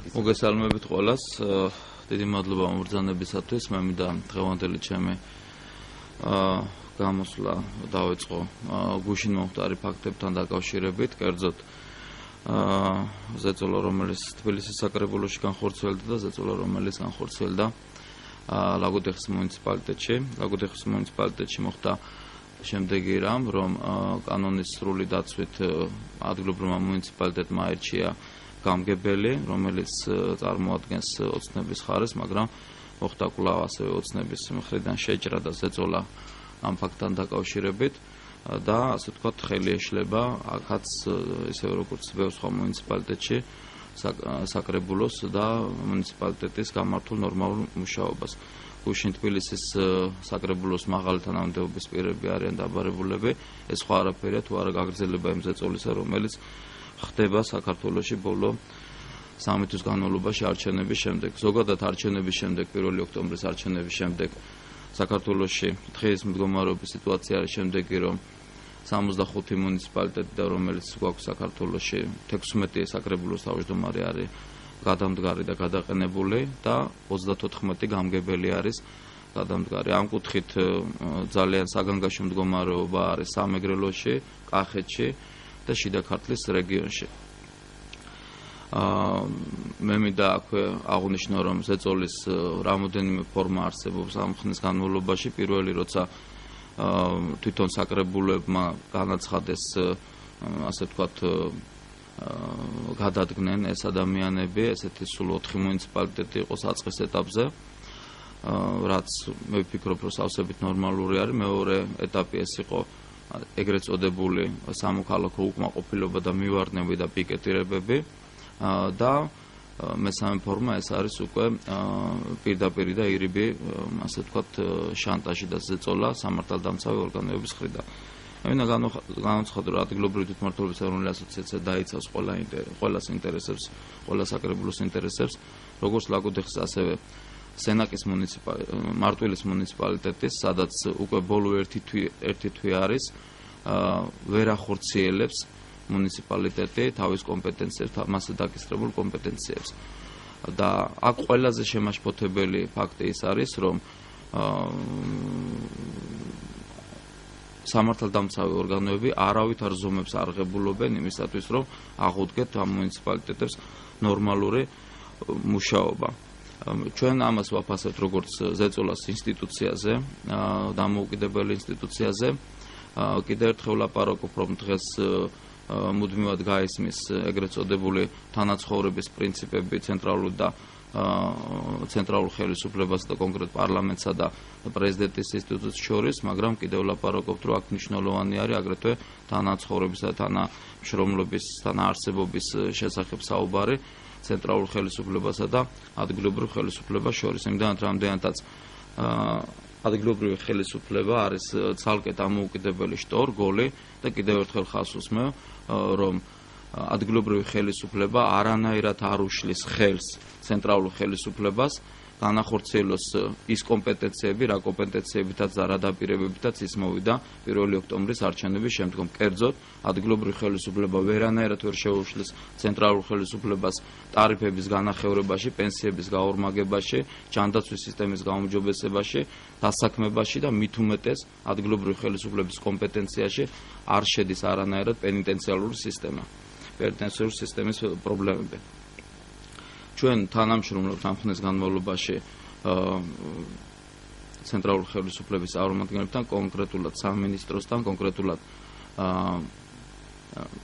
მოგესალმებით ყველას. დიდი მადლობა მომბრძანებისათვის. მე მინდა დღევანდელი ჩემი გამოსვლა დავიწყო გუშინ მომხდარი ფაქტებთან დაკავშირებით, კერძოდ ზეწოლა, რომელიც თბილისის საკრებულოში განხორციელდა და ზეწოლა, რომელიც განხორციელდა ლაგოდეხის მუნიციპალიტეტში. ლაგოდეხის მუნიციპალიტეტში მოხდა შემდეგი რამ, რომ კანონის სრული დაცვით ადგილობრივმა მუნიციპალიტეტმა აირჩია გამგებელი, რომელიც წარმოადგენს ოცნების ხარეს, მაგრამ მოხდა კვლავ ასევე ოცნების მხრიდან შეჭრა და ზეწოლა ამ ფაქტთან დაკავშირებით და ასე ვთქვათ, ხელი ეშლება აქაც ისევე როგორც ბევრ სხვა მუნიციპალიტეტში საკრებულოს და მუნიციპალიტეტის გამართულ ნორმალურ მუშაობას. გუშინ თბილისის საკრებულოს მაღალი თანამდებობის პირები არიან დაბარებულები, ეს სხვა არაფერია თუ არა გაგრძელება იმ ზეწოლისა, რომელიც ხდება საქართველოში ბოლო 3 თვის განმავლობაში არჩევნების შემდეგ. ზოგადად არჩევნების შემდეგ, 1 ოქტომბრის არჩევნების შემდეგ საქართველოში დღეს მდგომარეობის სიტუაცია არის შემდეგი, რომ 65 მუნიციპალიტეტი და რომელიც გვაქვს საქართველოში 16 საკრებულოს თავმჯდომარე არის გადამდგარი და გადაყენებული და 34 გამგებელი არის გადამდგარი. ამ კუთხით ძალიან საგანგაშო მდგომარეობა არის სამეგრელოში, კახეთში და შიდა ქართლის რეგიონში. მე მინდა აქვე აღვნიშნო, რომ ზეწოლის რამოდენიმე ფორმა არსებობს ამ ხნის განმავლობაში. პირველი, როცა თვითონ საკრებულებმა განაცხადეს, ასე ვთქვათ, გადადგნენ ეს ადამიანები, ესეთი სულ 4 მუნიციპალიტეტი იყო საწყის ეტაპზე, რაც მე ვფიქრობ, რომ სავსებით ნორმალური არის. მეორე ეტაპი ეს იყო ეგრეთ წოდებული სამოქალაქო უკმაყოფილება და მივარდნები და პიკეტირებები და მესამე ფორმა ეს არის უკვე პირდაპირი და ირიბი, ასე ვთქვათ, შანტაჟი და ზეწოლა სამართალდამცავი ორგანოების მხრიდან. მე მინდა განვცხადო, რომ ადგილობრივი თვითმმართველობის ეროვნული ასოციაცია დაიცავს ყველას ინტერესებს, ყველა საკრებულოს ინტერესებს, როგორც ლაგოდეხის, ასევე სენაკის მარტვილის მუნიციპალიტეტის, სადაც უკვე ბოლო ერთი თვე არის, ვერ ახორციელებს მუნიციპალიტეტი თავის კომპეტენციებს, მასზე დაკისრებულ კომპეტენციებს. და აქ ყველაზე შემაშფოთებელი ფაქტი ის არის, რომ სამართალდამცავი ორგანოები არავითარ ზომებს არ ღებულობენ იმისათვის, რომ აღუდგეთ ამ მუნიციპალიტეტებს ნორმალური მუშაობა. ჩვენ ამას ვაფასებთ როგორც ზეწოლას ინსტიტუციაზე, დამოუკიდებელ ინსტიტუციაზე. კიდევ ერთხელ ლაპარაკობ, რომ დღეს მუდმივად გაისმის ეგრეთ წოდებული თანაცხოვრების პრინციპები ცენტრალურ ხელისუფლებას და კონკრეტ პარლამენტსა და პრეზიდენტის ინსტიტუტს შორის, მაგრამ კიდევ ლაპარაკობთ, რომ აქ მნიშვნელოვანი არის აგრეთვე თანაცხოვრების და თანამშრომლობის, თანაარსებობის შესახებ საუბარი ცენტრალურ ხელისუფლებასა და ადგილობრივ ხელისუფლებას შორის. იმდანაც რამდენადაც ადგილობრივი ხელისუფლება არის ცალკე დამოუკიდებელი შტორ-გოლი და კიდევ ერთხელ ხაზს უსმევ, რომ ადგილობრივი ხელისუფლება არანაირად არ უშლის ხელს ცენტრალურ ხელისუფლებას განახორციელოს ის კომპეტენციები, რა კომპეტენციებითაც და რა დაპირებებითაც ის მოვიდა 1 ოქტომბრის არჩევნების შემდგომ. კერძოდ, ადგილობრივი ხელისუფლება ვერანაირად ვერ შეუშლის ცენტრალურ ხელისუფლებას ტარიფების განახევრებაში, პენსიების გაორმაგებაში, ჯანდაცვის სისტემის გაუმჯობესებაში, დასაქმებაში და მით უმეტეს ადგილობრივი ხელისუფლების კომპეტენციაში არ შედის არანაირად პენიტენციალური სისტემის პრობლემები. ჩვენ თანამშრომლობთ ამ ხნის განმავლობაში ცენტრალურ ხელისუფლების წარმომადგენლებთან, კონკრეტულად სამინისტროსთან, კონკრეტულად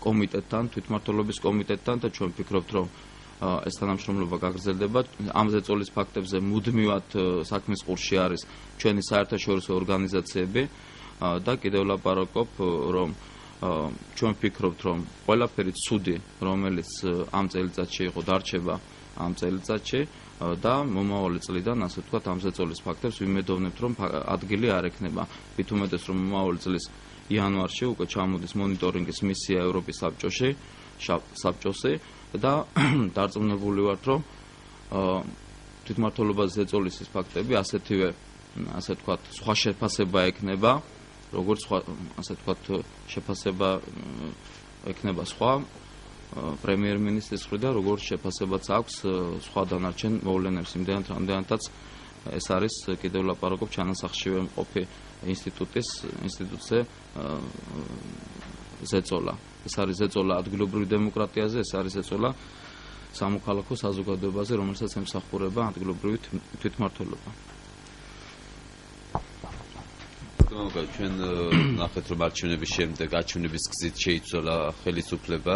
კომიტეტთან, თვითმმართველობის კომიტეტთან და ჩვენ ვფიქრობთ, რომ ეს თანამშრომლობა გაგრძელდება. ამ ზეწოლის ფაქტებზე მუდმივად საქმის ყურში არის ჩვენი საერთაშორისო ორგანიზაციები და კიდევ ლაპარაკობ, რომ ჩვენ ვფიქრობთ, რომ ყველაფერი ცუდი, რომელიც ამ წელიწადში იყო, დარჩება ამ წელიწადში და მომავალი წლიდან, ასე ვთქვათ, ამ ზეწოლის ფაქტებს ვიმედოვნებთ, რომ ადგილი არ ექნება. მით უმეტეს, რომ მომავალი წლის იანვარში უკვე ჩამოდის მონიტორინგის მისია ევროპის საბჭოში და დარწმუნებული ვართ, რომ თვითმმართველობის ზეწოლის ის ფაქტები ასეთივე, ასე ვთქვათ, სხვა შეფასება ექნება, როგორც სხვა, ასე ვთქვათ, შეფასება ექნება სხვა პრემიერ-მინისტრის მხრიდან როგორც შეფასებაც აქვს სხვა დანარჩენ მოვლენებს იმდენად რამდენადაც ეს არის კიდევ ლაპარაკობ ჩანასახშივე მყოფი ინსტიტუტზე ზეწოლა. ეს არის ზეწოლა ადგილობრივ დემოკრატიაზე, ეს არის ზეწოლა სამოქალაქო საზოგადოებაზე, რომელსაც ემსახურება ადგილობრივი თვითმმართველობა. ჩვენ ნახეთ რომ არჩევნების შემდეგ არჩევნების გზით შეიცვალა ხელისუფლება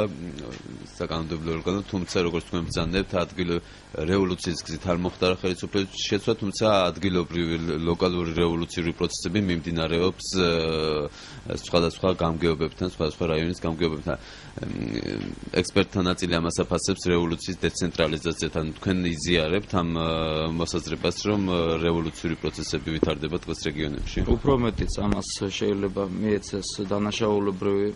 საკანონმდებლო ორგანო, თუმცა როგორც თქვენ ბრძანებთ ადგილობრივი რევოლუციის გზით არ მოხდა ხელისუფლების შეცვლა, თუმცა ადგილობრივი ლოკალური რევოლუციური პროცესები მიმდინარეობს სხვადასხვა გამგეობებთან, სხვადასხვა რაიონის გამგეობებთან. ექსპერტთა ნაწილი ამას აფასებს რევოლუციის დეცენტრალიზაციასთან. თქვენ იზიარებთ ამ მოსაზრებას, რომ რევოლუციური პროცესები ვითარდება დღეს რეგიონებში? უფრო მეტიც ამას შეიძლება მიეცეს დანაშაულებრივი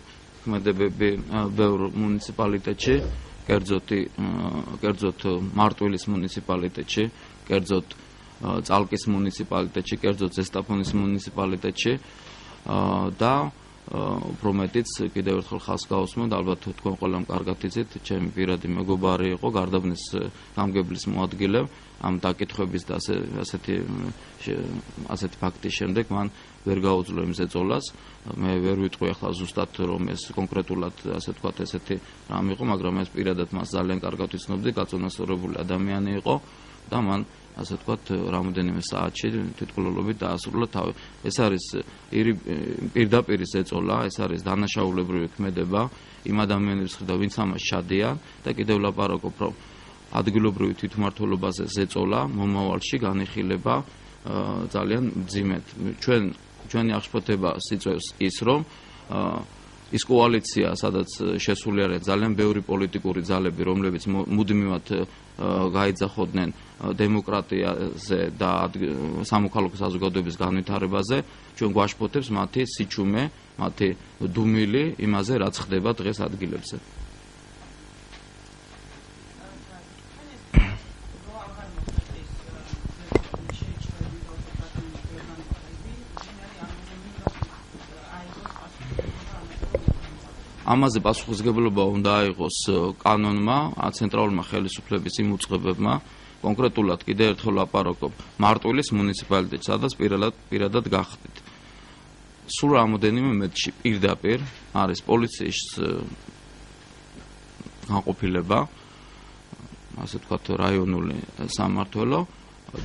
ქმედებები ბევრ მუნიციპალიტეტში, კერძოდ მარტვილის მუნიციპალიტეტში, კერძოდ წალკის მუნიციპალიტეტში, კერძოდ ზესტაფონის მუნიციპალიტეტში და უფრო მეტიც კიდევ ერთხელ ხალხს გავუსმენთ, ალბათ თქვენ ყველამ კარგად იცით, ჩემი პირადი მეგობარი იყო გარდაბნის გამგებლის მოადგილე ამ დაკითხვების და ასეთი ფაქტის შემდეგ მან ვერ გაუძლო იმ ზეწოლას. მე ვერ ვიტყვი ახლა ზუსტად რომ ეს კონკრეტულად ასე ვთქვათ ესეთი რამ იყო, მაგრამ ეს პირადად მას ძალიან კარგად ვიცნობდი, გაწონასწორებული ადამიანი იყო და მან ასე ვთქვათ რამოდენიმე საათში თვითმკვლელობით დაასრულა თავი. ეს არის პირდაპირ ზეწოლა, ეს არის დანაშაულებრივი ქმედება იმ ადამიანების მხრიდან, ვინც ამას ჩადიან და კიდევ ლაპარაკობ რომ ადგილობრივი თვითმმართველობაზე ზეწოლა მომავალში განიხილება ძალიან მძიმედ. ჩვენი აღშფოთება სიწევს ის, რომ ის კოალიცია, სადაც შესული არიან ძალიან ბევრი პოლიტიკური ძალები, რომლებიც მუდმივად გაიძახოდნენ დემოკრატიაზე და სამოქალაქო საზოგადოების განვითარებაზე, ჩვენ გვაშფოთებს მათი სიჩუმე, მათი დუმილი იმაზე, რაც ხდება დღეს ადგილებზე. ამაზე პასუხისმგებლობა უნდა აიღოს კანონმა, ცენტრალურმა ხელისუფლების იმ უწყებებმა, კონკრეტულად კიდევ ერთხელ ლაპარაკობ მარტვილის მუნიციპალიტეტში, სადაც პირადად გახდით. სულ რამოდენიმე მეტში პირდაპირ არის პოლიციის განყოფილება, ასე ვთქვათ რაიონული სამმართველო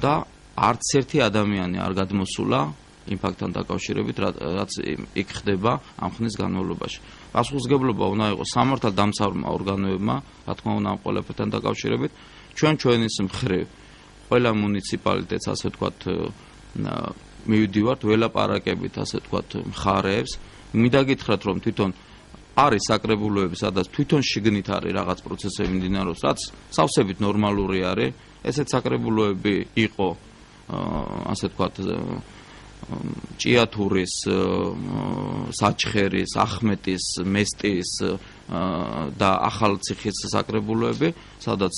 და არც ერთი ადამიანი არ გადმოსულა იმ ფაქტთან დაკავშირებით, რაც იქ ხდება ამ ხნის განმავლობაში. პასუხისმგებლობა უნდა იყოს სამართალდამცავმა ორგანოებმა, რა თქმა უნდა ამ ყველაფერთან დაკავშირებით. ჩვენის მხრივ ყველა მუნიციპალიტეტს, ასე ვთქვათ, მივიდივართ, ველაპარაკებით, ასე ვთქვათ, მხარეებს. მინდა გითხრათ, რომ თვითონ არის საკრებულოები, სადაც თვითონ შიგნით არის რაღაც პროცესები მიმდინარეობს, რაც სავსებით ნორმალური არის. ესეთ საკრებულოები იყო, ასე ვთქვათ, ჭიათურის, საჩხერის, ახმეტის, მესტის და ახალციხის საკრებულოები, სადაც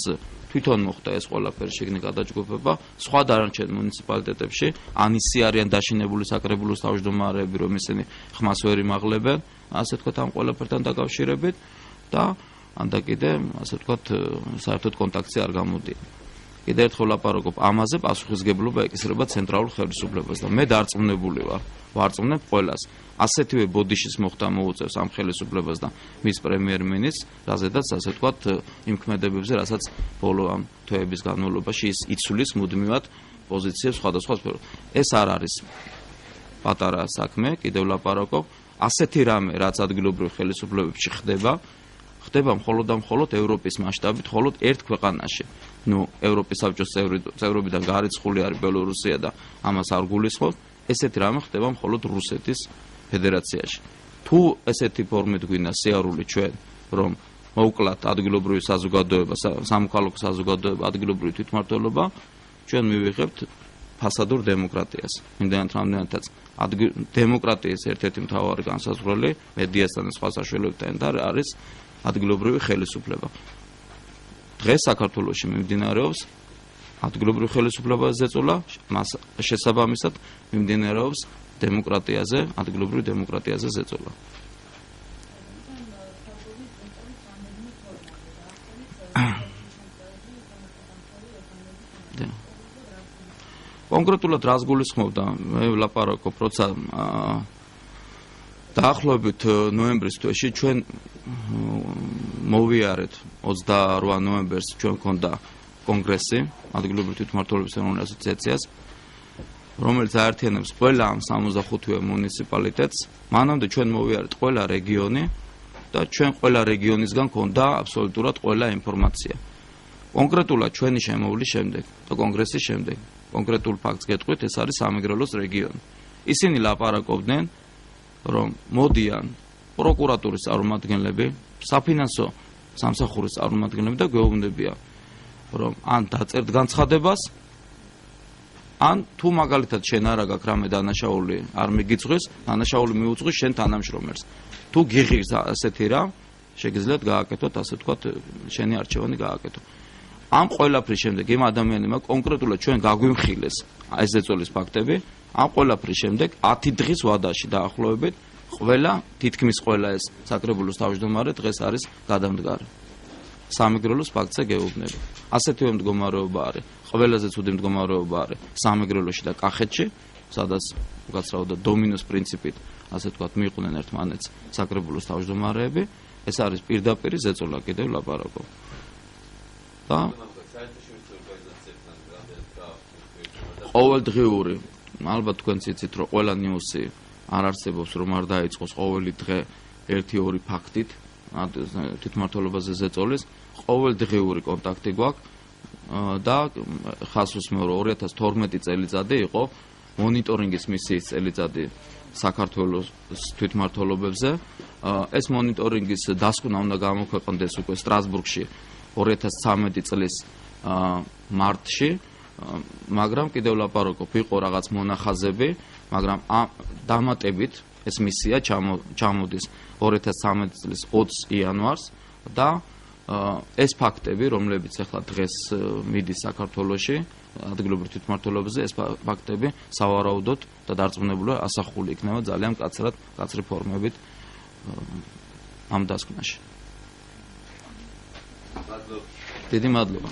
თვითონ მოხდა ეს ყველაფერი შიგნით გადაჯგუფება. სხვა დანარჩენ მუნიციპალიტეტებში ან ისე არიან დაშინებული საკრებულოს თავმჯდომარეები, რომ ისინი ხმას ვერ იმაღლებენ, ასე ვთქვათ, ამ ყველაფერთან დაკავშირებით და ან და კიდე, ასე ვთქვათ, საერთოდ კონტაქტი არ გამოდიან. კიდევ ერთხელ ლაპარაკობ ამაზე, პასუხისმგებლობა ეკისრება ცენტრალურ ხელისუფლებას და მე დარწმუნებული ვარწმუნებ ყველას. ასეთივე ბოდიშის მოხდა მოუწევს ამ ხელისუფლებას და მის პრემიერ-მინისტრს, რაზედაც ასე ვთქვათ, იმ ქმედებებზე, რასაც ბოლო ამ თვეების განმავლობაში ის იცვლის მუდმივად პოზიციებს სხვადასხვა სფეროში. ეს არ არის პატარა საქმე, კიდევ ლაპარაკობ, ასეთი რამე, რაც ადგილობრივ ხელისუფლებებში ხდება მხოლოდ და მხოლოდ ევროპის მასშტაბით, მხოლოდ ერთ ქვეყანაში. ევროპის საბჭოს წევრობიდან გარიცხული არის ბელორუსია და ამას არ გულისხმობთ. ესეთი რამე ხდება მხოლოდ რუსეთის ფედერაციაში. თუ ესეთი ფორმით გვინდა სიარული ჩვენ, რომ მოვკლათ ადგილობრივი საზოგადოება, სამოქალაქო საზოგადოება, ადგილობრივი თვითმმართველობა, ჩვენ მივიღებთ ფასადურ დემოკრატიას. იმდენად რამდენადაც დემოკრატიის ერთ-ერთი მთავარი განსაზღვრელი მედიასთან და სხვა საშუალებებთან არის ადგილობრივი ხელისუფლება. დღეს საქართველოში მიმდინარეობს ადგილობრივი ხელისუფლებაზე ზეწოლა, მას შესაბამისად მიმდინარეობს დემოკრატიაზე, ადგილობრივი დემოკრატიაზე ზეწოლა. კონკრეტულად რას გულისხმობდა? მე ვლაპარაკობ, როცა დაახლოებით ნოემბრის თვეში ჩვენ მოვიარეთ 28 ნოემბერს ჩვენ გქონდა კონგრესი ადგილობრივი თვითმმართველობის ეროვნულ ასოციაციას, რომელიც აერთიანებს ყველა ამ 65 მუნიციპალიტეტს. მანამდე ჩვენ მოვიარეთ ყველა რეგიონი და ჩვენ ყველა რეგიონისგან გქონდა აბსოლუტურად ყველა ინფორმაცია. კონკრეტულად ჩვენი შემოვლის შემდეგ და კონგრესის შემდეგ კონკრეტულ ფაქტს გეტყვით, ეს არის სამეგრელოს რეგიონი. ისინი ლაპარაკობდნენ, რომ მოდიან პროკურატურის წარმომადგენლები, საფინანსო სამსახურის წარმომადგენლები და გვეუბნებიან, რომ ან დაწერთ განცხადებას, ან თუ მაგალითად შენ არა გაქვს რამე დანაშაული არ მიგიწვის, დანაშაული მიუძღვის შენ თანამშრომელს. თუ გიღირს ასეთი რამ, შეგიძლიათ გააკეთოთ, ასე ვთქვათ, შენი არჩევანი გააკეთო. ამ ყველაფრის შემდეგ იმ ადამიანებმა კონკრეტულად ჩვენ გაგვიმხილეს ეს ზეწოლის ფაქტები, ამ ყველაფრის შემდეგ 10 დღის ვადაში დაახლოებით ყველა, თითქმის ყველა ეს საკრებულოს თავმჯდომარე დღეს არის გადამდგარი. სამეგრელოს ფაქტზე გეუბნები. ასეთივე მდგომარეობა არის. ყველაზე ცუდი მდგომარეობა არის სამეგრელოში და კახეთში, სადაც უკაცრავად დომინოს პრინციპით, ასე ვთქვათ, მიყვნენ ერთმანეთს საკრებულოს თავმჯდომარეები. ეს არის პირდაპირ ზეწოლა კიდევ ლაპარაკობ. და ყოველდღიური, ალბათ თქვენც იცით, რომ ყველა ნიუსი არ არსებობს, რომ არ დაიწყოს ყოველი დღე 1-2 ფაქტით თვითმმართველობაზე ზეწოლის, ყოველდღიური კონტაქტი გვაქვს და ხას უსმევ, რომ 2012 წელიწადი იყო მონიტორინგის მისიის წელიწადი საქართველოს თვითმმართველობებზე. ეს მონიტორინგის დასკვნა უნდა გამოქვეყნდეს უკვე სტრასბურგში 2013 წლის მარტში, მაგრამ კიდევ ლაპარაკობ, იყო რაღაც მონახაზები, მაგრამ დამატებით ეს მისია ჩამოდის 2013 წლის 20 იანვარს და ეს ფაქტები, რომლებიც ახლა დღეს მიდის საქართველოში ადგილობრივ თვითმმართველობაზე, ეს ფაქტები სავარაუდოდ და დარწმუნებული ასახული იქნება ძალიან მკაცრი ფორმებით ამ დასკვნაში. დიდი მადლობა.